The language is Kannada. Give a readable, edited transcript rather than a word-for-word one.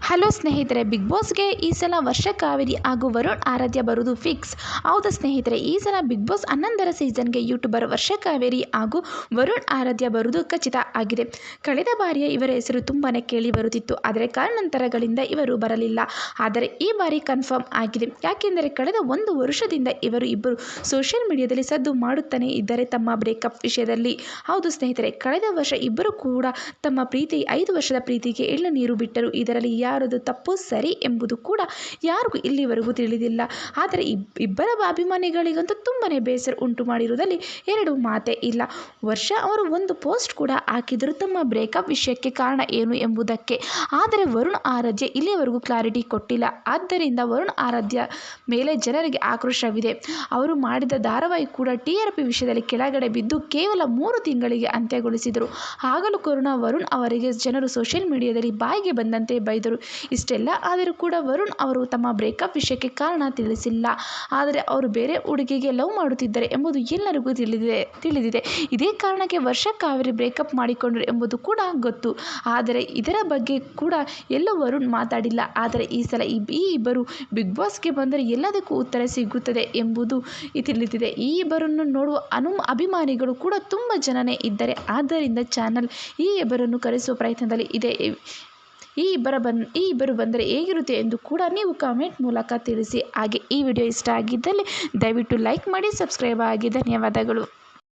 ಹಲೋ ಸ್ನೇಹಿತರೆ, ಬಿಗ್ ಬಾಸ್ಗೆ ಈ ಸಲ ವರ್ಷ ಕಾವೇರಿ ಹಾಗೂ ವರುಣ್ ಆರಾಧ್ಯ ಬರುವುದು ಫಿಕ್ಸ್. ಹೌದು ಸ್ನೇಹಿತರೆ, ಈ ಸಲ ಬಿಗ್ ಬಾಸ್ 11ರ ಸೀಸನ್ಗೆ ಯೂಟ್ಯೂಬರ್ ವರ್ಷ ಕಾವೇರಿ ಹಾಗೂ ವರುಣ್ ಆರಾಧ್ಯ ಬರುವುದು ಖಚಿತ ಆಗಿದೆ. ಕಳೆದ ಬಾರಿಯ ಇವರ ಹೆಸರು ತುಂಬಾನೇ ಕೇಳಿ ಬರುತ್ತಿತ್ತು. ಆದರೆ ಕಾರಣಾಂತರಗಳಿಂದ ಇವರು ಬರಲಿಲ್ಲ. ಆದರೆ ಈ ಬಾರಿ ಕನ್ಫರ್ಮ್ ಆಗಿದೆ. ಯಾಕೆಂದರೆ ಕಳೆದ 1 ವರ್ಷದಿಂದ ಇಬ್ಬರು ಸೋಷಿಯಲ್ ಮೀಡಿಯಾದಲ್ಲಿ ಸದ್ದು ಮಾಡುತ್ತಾನೆ ಇದ್ದಾರೆ ತಮ್ಮ ಬ್ರೇಕಪ್ ವಿಷಯದಲ್ಲಿ. ಹೌದು ಸ್ನೇಹಿತರೆ, ಕಳೆದ ವರ್ಷ ಇಬ್ಬರು ಕೂಡ ತಮ್ಮ 5 ವರ್ಷದ ಪ್ರೀತಿಗೆ ಎಳ್ಳುನೀರು ಬಿಟ್ಟರು. ಇದರಲ್ಲಿ ಯಾರದು ತಪ್ಪು ಸರಿ ಎಂಬುದು ಕೂಡ ಯಾರಿಗೂ ಇಲ್ಲಿವರೆಗೂ ತಿಳಿದಿಲ್ಲ. ಆದರೆ ಇಬ್ಬರ ಅಭಿಮಾನಿಗಳಿಗಂತೂ ತುಂಬಾನೇ ಬೇಸರ ಉಂಟು ಮಾಡಿರುವುದರಲ್ಲಿ 2 ಮಾತೇ ಇಲ್ಲ. ವರ್ಷ ಅವರು ಒಂದು ಪೋಸ್ಟ್ ಕೂಡ ಹಾಕಿದರು ತಮ್ಮ ಬ್ರೇಕಪ್ ವಿಷಯಕ್ಕೆ ಕಾರಣ ಏನು ಎಂಬುದಕ್ಕೆ. ಆದರೆ ವರುಣ್ ಆರಾಧ್ಯ ಇಲ್ಲಿವರೆಗೂ ಕ್ಲಾರಿಟಿ ಕೊಟ್ಟಿಲ್ಲ. ಆದ್ದರಿಂದ ವರುಣ್ ಆರಾಧ್ಯ ಮೇಲೆ ಜನರಿಗೆ ಆಕ್ರೋಶವಿದೆ. ಅವರು ಮಾಡಿದ ಧಾರಾವಾಹಿ ಕೂಡ TRP ವಿಷಯದಲ್ಲಿ ಕೆಳಗಡೆ ಬಿದ್ದು ಕೇವಲ 3 ತಿಂಗಳಿಗೆ ಅಂತ್ಯಗೊಳಿಸಿದರು. ಆಗಲೂ ವರುಣ್ ಅವರಿಗೆ ಜನರು ಸೋಷಿಯಲ್ ಮೀಡಿಯಾದಲ್ಲಿ ಬಾಯಿಗೆ ಬಂದಂತೆ ಬೈದರು. ಇಷ್ಟೆಲ್ಲ ಆದರೂ ಕೂಡ ವರುಣ್ ಅವರು ತಮ್ಮ ಬ್ರೇಕಪ್ ವಿಷಯಕ್ಕೆ ಕಾರಣ ತಿಳಿಸಿಲ್ಲ. ಆದರೆ ಅವರು ಬೇರೆ ಹುಡುಗಿಗೆ ಲವ್ ಮಾಡುತ್ತಿದ್ದಾರೆ ಎಂಬುದು ಎಲ್ಲರಿಗೂ ತಿಳಿದಿದೆ. ಇದೇ ಕಾರಣಕ್ಕೆ ವರ್ಷ ಕಾವೇರಿ ಬ್ರೇಕಪ್ ಮಾಡಿಕೊಂಡರು ಎಂಬುದು ಕೂಡ ಗೊತ್ತು. ಆದರೆ ಇದರ ಬಗ್ಗೆ ಕೂಡ ಎಲ್ಲೂ ವರುಣ್ ಮಾತಾಡಿಲ್ಲ. ಆದರೆ ಈ ಸಲ ಈ ಇಬ್ಬರು ಬಿಗ್ ಬಾಸ್ಗೆ ಬಂದರೆ ಎಲ್ಲದಕ್ಕೂ ಉತ್ತರ ಸಿಗುತ್ತದೆ ಎಂಬುದು ತಿಳಿದಿದೆ. ಈ ಇಬ್ಬರನ್ನು ನೋಡುವ ಅಭಿಮಾನಿಗಳು ಕೂಡ ತುಂಬ ಜನನೇ ಇದ್ದಾರೆ. ಆದ್ದರಿಂದ ಚಾನಲ್ ಈ ಇಬ್ಬರನ್ನು ಕರೆಸುವ ಪ್ರಯತ್ನದಲ್ಲಿ ಇದೆ. ಈ ಇಬ್ಬರು ಬಂದರೆ ಹೇಗಿರುತ್ತೆ ಎಂದು ಕೂಡ ನೀವು ಕಾಮೆಂಟ್ ಮೂಲಕ ತಿಳಿಸಿ. ಹಾಗೆ ಈ ವಿಡಿಯೋ ಇಷ್ಟ ಆಗಿದ್ದಲ್ಲಿ ದಯವಿಟ್ಟು ಲೈಕ್ ಮಾಡಿ, ಸಬ್ಸ್ಕ್ರೈಬ್ ಆಗಿ. ಧನ್ಯವಾದಗಳು.